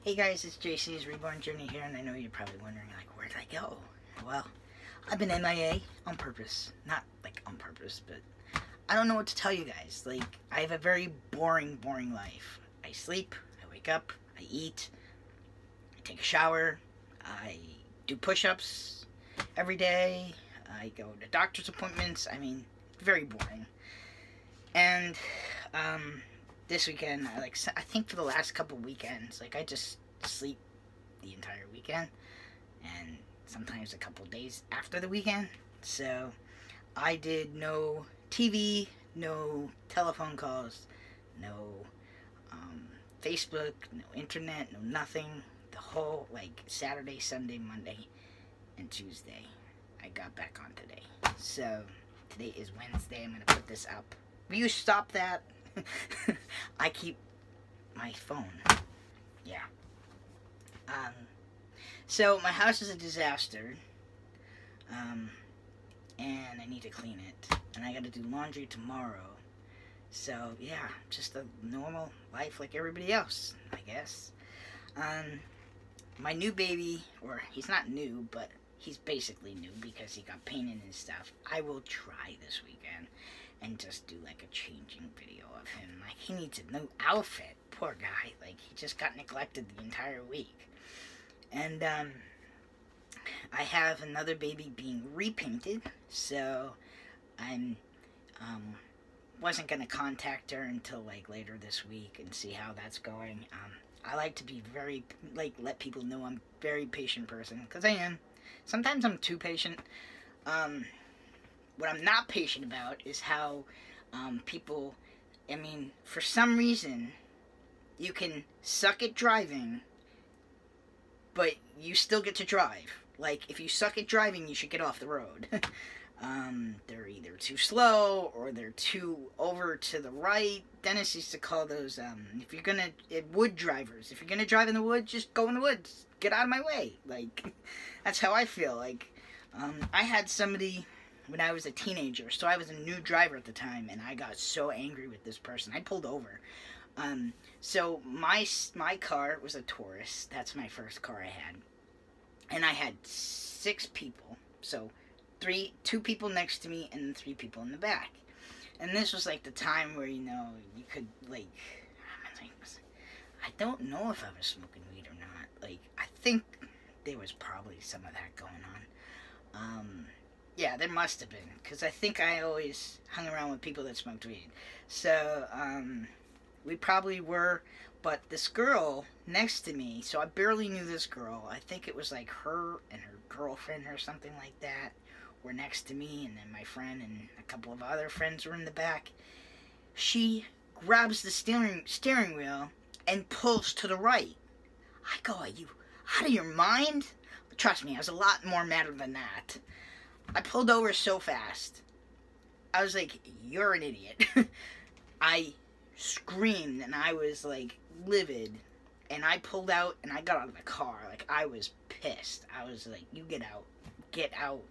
Hey guys, it's JC's Reborn Journey here, and I know you're probably wondering, like, where'd I go? Well, I've been MIA on purpose. Not, like, on purpose, but I don't know what to tell you guys. Like, I have a very boring life. I sleep, I wake up, I eat, I take a shower, I do push-ups every day, I go to doctor's appointments. I mean, very boring. And, this weekend, I think for the last couple weekends, like, I just sleep the entire weekend, and sometimes a couple days after the weekend. So I did no TV, no telephone calls, no Facebook, no internet, no nothing. The whole, like, Saturday, Sunday, Monday, and Tuesday. I got back on today. So today is Wednesday. I'm going to put this up. Will you stop that? I keep my phone. Yeah. So my house is a disaster. And I need to clean it. And I gotta do laundry tomorrow. So yeah, just a normal life like everybody else, I guess. My new baby, or he's not new, but he's basically new because he got painted and stuff. I will try this weekend and just do like a changing video of him. Like, he needs a new outfit. Poor guy. Like, he just got neglected the entire week. And I have another baby being repainted, so I'm wasn't gonna contact her until like later this week and see how that's going. I like to be very, like, let people know I'm a very patient person, because I am. Sometimes I'm too patient. What I'm not patient about is how people, I mean, for some reason, you can suck at driving, but you still get to drive. Like, if you suck at driving, you should get off the road. They're either too slow, or they're too over to the right. Dennis used to call those, if you're gonna, wood drivers. If you're gonna drive in the woods, just go in the woods. Get out of my way. Like, that's how I feel. Like, I had somebody when I was a teenager, so I was a new driver at the time, and I got so angry with this person. I pulled over. So my car was a Taurus. That's my first car I had. And I had 6 people. So 2 people next to me and 3 people in the back. And this was like the time where, you know, you could, like, I don't know if I was smoking weed or not. Like, I think there was probably some of that going on. Yeah, there must have been, because I think I always hung around with people that smoked weed. So, we probably were, but this girl next to me, so I barely knew this girl. I think it was like her and her girlfriend or something like that were next to me, and then my friend and a couple of other friends were in the back. She grabs the steering wheel and pulls to the right. I go, are you out of your mind? Trust me, I was a lot more madder than that. I pulled over so fast. I was like, you're an idiot. I screamed, and I was, like, livid. And I pulled out, and I got out of the car. Like, I was pissed. I was like, you get out. Get out.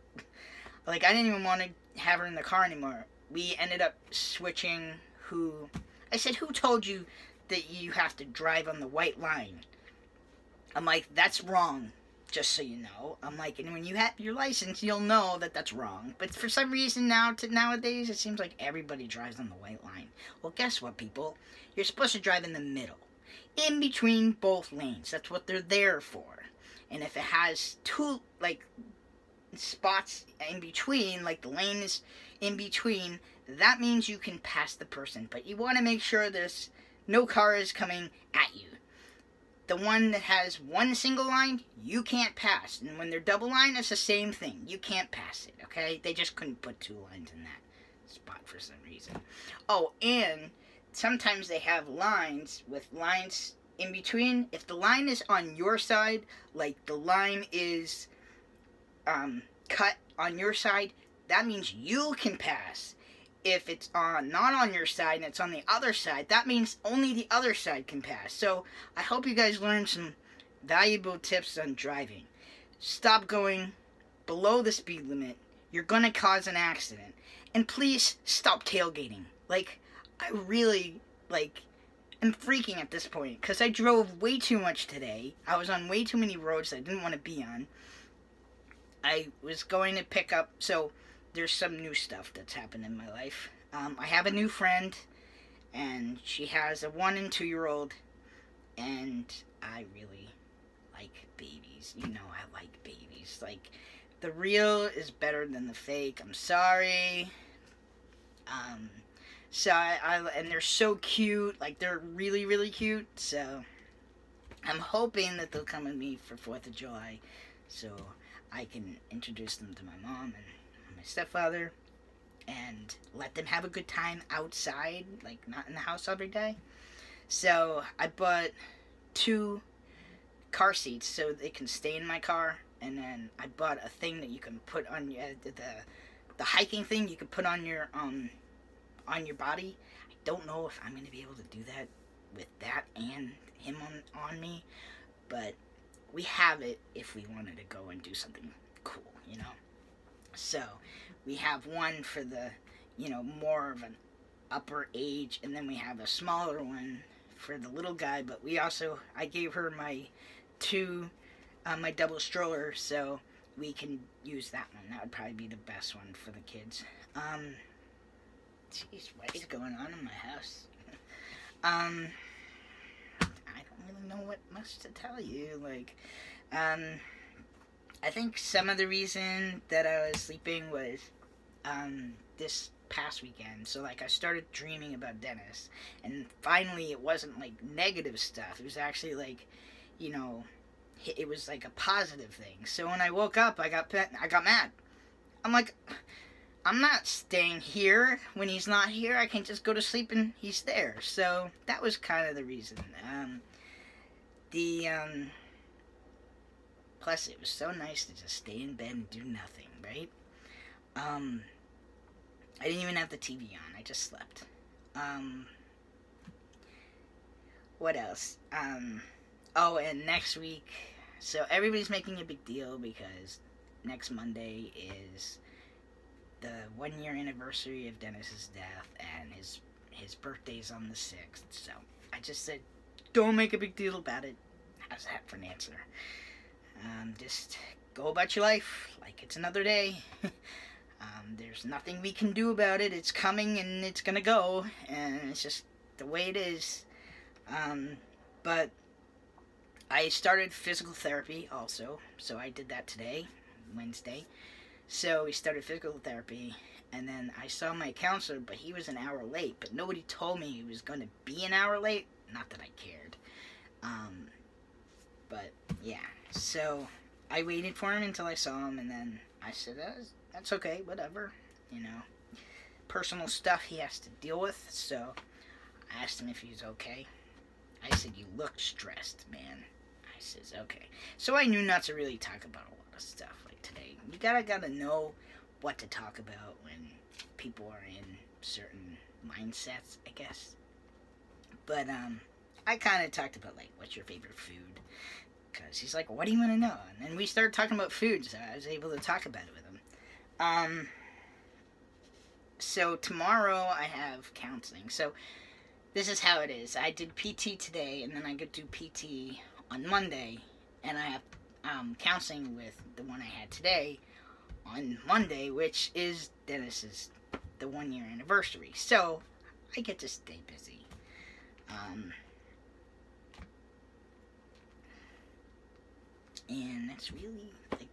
Like, I didn't even want to have her in the car anymore. We ended up switching I said, who told you that you have to drive on the white line? I'm like, that's wrong. Just so you know. I'm like, and when you have your license, you'll know that that's wrong. But for some reason nowadays, it seems like everybody drives on the white line. Well, guess what, people? You're supposed to drive in the middle. In between both lanes. That's what they're there for. And if it has 2, like, spots in between, like the lane is in between, that means you can pass the person. But you want to make sure there's no car is coming at you. The one that has one single line, you can't pass. And when they're double line, it's the same thing. You can't pass it, okay? They just couldn't put 2 lines in that spot for some reason. Oh, and sometimes they have lines with lines in between. If the line is on your side, like the line is cut on your side, that means you can pass. If it's not on your side and it's on the other side, that means only the other side can pass. So I hope you guys learned some valuable tips on driving. Stop going below the speed limit. You're going to cause an accident. And please stop tailgating. Like, I really, like, am freaking at this point because I drove way too much today. I was on way too many roads that I didn't want to be on. I was going to pick up, so there's some new stuff that's happened in my life. I have a new friend, and she has a 1 and 2 year old, and I really like babies. You know I like babies. Like, the real is better than the fake. I'm sorry. And they're so cute. Like, they're really, really cute. So, I'm hoping that they'll come with me for 4th of July, so I can introduce them to my mom and my stepfather, and let them have a good time outside, like, not in the house every day. So, I bought 2 car seats so they can stay in my car, and then I bought a thing that you can put on your, the hiking thing you can put on your body. I don't know if I'm going to be able to do that with that and him on me, but we have it if we wanted to go and do something cool, you know? So, we have one for the, you know, more of an upper age, and then we have a smaller one for the little guy, but we also, I gave her my 2, my double stroller, so we can use that one. That would probably be the best one for the kids. Jeez, what is going on in my house? I don't really know what much to tell you. Like, I think some of the reason that I was sleeping was, this past weekend. So, like, I started dreaming about Dennis, and finally it wasn't, like, negative stuff. It was actually, like, you know, it was, like, a positive thing. So when I woke up, I got mad. I'm like, I'm not staying here when he's not here. I can just go to sleep and he's there. So that was kind of the reason. Plus it was so nice to just stay in bed and do nothing, right? I didn't even have the TV on. I just slept. What else? Oh, and next week, so everybody's making a big deal because next Monday is the 1-year anniversary of Dennis's death, and his birthday's on the 6th. So I just said, don't make a big deal about it. How's that for an answer? Just go about your life like it's another day. There's nothing we can do about it. It's coming and it's gonna go, and it's just the way it is. But I started physical therapy also, so I did that today, Wednesday. So we started physical therapy, and then I saw my counselor, but he was an hour late, but nobody told me he was going to be an hour late. Not that I cared. But yeah, so I waited for him until I saw him, and then I said, that's okay, whatever, you know. Personal stuff he has to deal with, so I asked him if he was okay. I said, you look stressed, man. I says, okay. So I knew not to really talk about a lot of stuff like today. You gotta know what to talk about when people are in certain mindsets, I guess. But, I kind of talked about, like, what's your favorite food? Because he's like, what do you want to know? And then we started talking about food, so I was able to talk about it with him. So tomorrow I have counseling. So this is how it is. I did PT today, and then I could do PT on Monday, and I have counseling with the one I had today on Monday, which is Dennis's, the 1-year anniversary. So I get to stay busy. And that's really, like,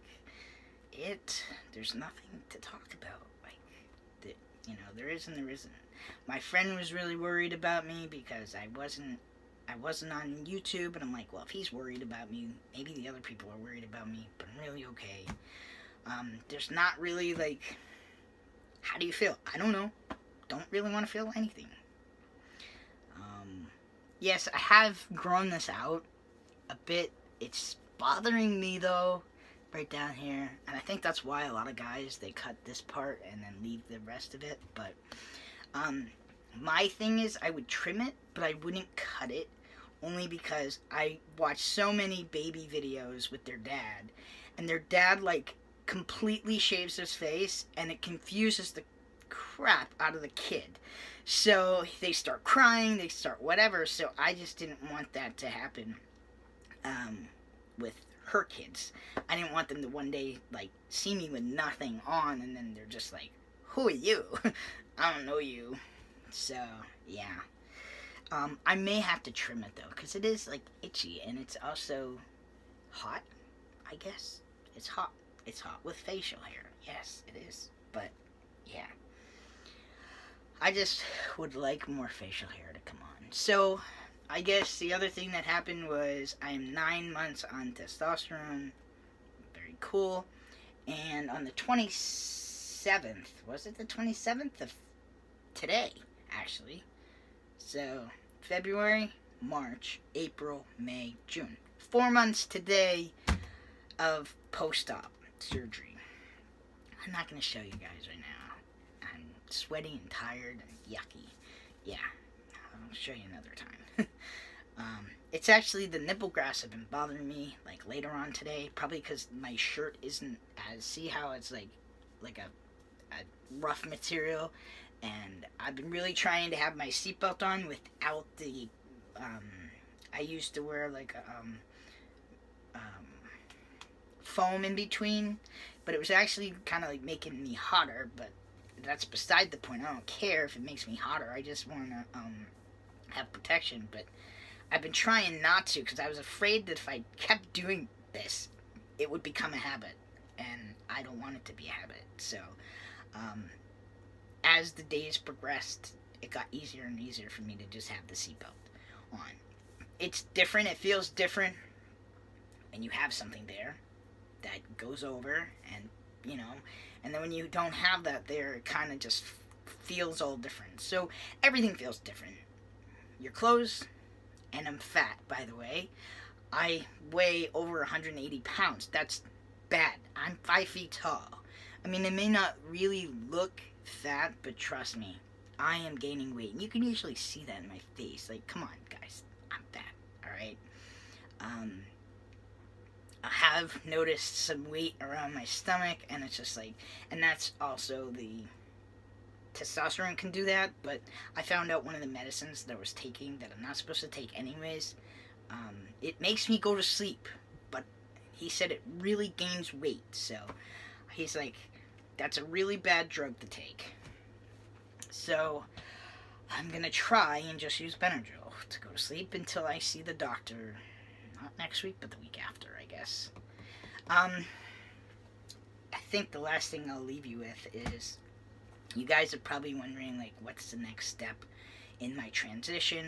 it. There's nothing to talk about. Like, that, you know, there is and there isn't. My friend was really worried about me because I wasn't on YouTube, and I'm like, well, if he's worried about me, maybe the other people are worried about me, but I'm really okay. There's not really, like, how do you feel? I don't know. Don't really want to feel anything. Yes, I have grown this out a bit. It's bothering me, though, right down here, and I think that's why a lot of guys, they cut this part and then leave the rest of it. But my thing is, I would trim it, but I wouldn't cut it, only because I watch so many baby videos with their dad, and their dad, like, completely shaves his face, and it confuses the crap out of the kid. So they start crying, they start whatever. So I just didn't want that to happen with her kids. I didn't want them to one day, like, see me with nothing on, and then they're just like, who are you? I don't know you. So, yeah. I may have to trim it, though, because it is, like, itchy, and it's also hot, I guess. It's hot. It's hot with facial hair. Yes, it is. But, yeah. I just would like more facial hair to come on. So, I guess the other thing that happened was I am 9 months on testosterone. Very cool. And on the 27th, was it the 27th of today, actually? So, February, March, April, May, June. 4 months today of post-op surgery. I'm not going to show you guys right now. I'm sweaty and tired and yucky. Yeah, I'll show you another time. It's actually the nipple grafts have been bothering me, like, later on today. Probably because my shirt isn't as... See how it's, like a rough material? And I've been really trying to have my seatbelt on without the... I used to wear, like, foam in between. But it was actually kind of, like, making me hotter. But that's beside the point. I don't care if it makes me hotter. I just want to, have protection. But I've been trying not to, because I was afraid that if I kept doing this, it would become a habit, and I don't want it to be a habit. So, as the days progressed, it got easier and easier for me to just have the seatbelt on. It's different, it feels different, and you have something there that goes over, and, you know, and then when you don't have that there, it kind of just feels all different. So, everything feels different. Your clothes... And I'm fat, by the way. I weigh over 180 pounds. That's bad. I'm 5 feet tall. I mean, it may not really look fat, but trust me, I am gaining weight. And you can usually see that in my face. Like, come on, guys. I'm fat, alright? I have noticed some weight around my stomach, and it's just like... And that's also the... Testosterone can do that, but I found out one of the medicines that I was taking that I'm not supposed to take anyways, it makes me go to sleep, but he said it really gains weight, so he's like, that's a really bad drug to take. So I'm gonna try and just use Benadryl to go to sleep until I see the doctor, not next week, but the week after, I guess. I think the last thing I'll leave you with is, you guys are probably wondering, like, what's the next step in my transition?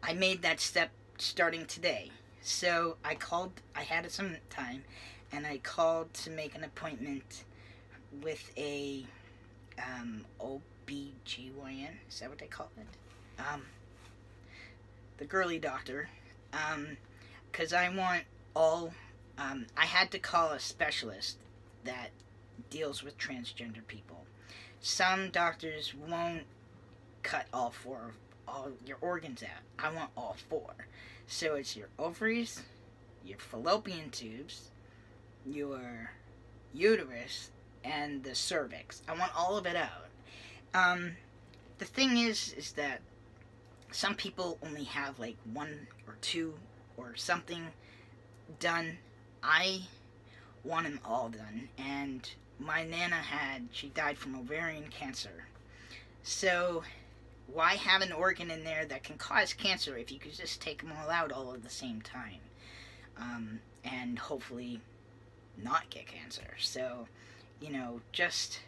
I made that step starting today. So I called, I had some time, and I called to make an appointment with a OBGYN. Is that what they call it? The girly doctor. Because I want all, I had to call a specialist that deals with transgender people. Some doctors won't cut all your organs out. I want all 4. So it's your ovaries, your fallopian tubes, your uterus, and the cervix. I want all of it out. The thing is that some people only have like 1 or 2 or something done. I want them all done, and my Nana she died from ovarian cancer. So, why have an organ in there that can cause cancer if you could just take them all out all at the same time? And hopefully not get cancer. So, you know, just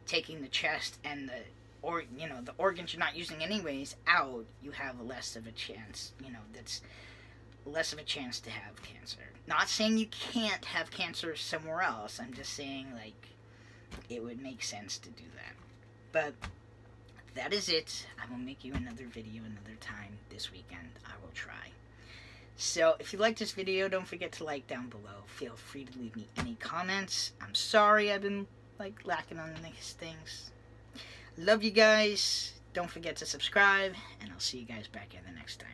taking the chest and the organs you're not using anyways out, you have less of a chance, that's less of a chance to have cancer. Not saying you can't have cancer somewhere else. I'm just saying, like, it would make sense to do that. But that is it. I will make you another video another time this weekend. I will try. So, if you like this video, don't forget to like down below. Feel free to leave me any comments. I'm sorry I've been, like, lacking on these things. Love you guys. Don't forget to subscribe, and I'll see you guys back here the next time.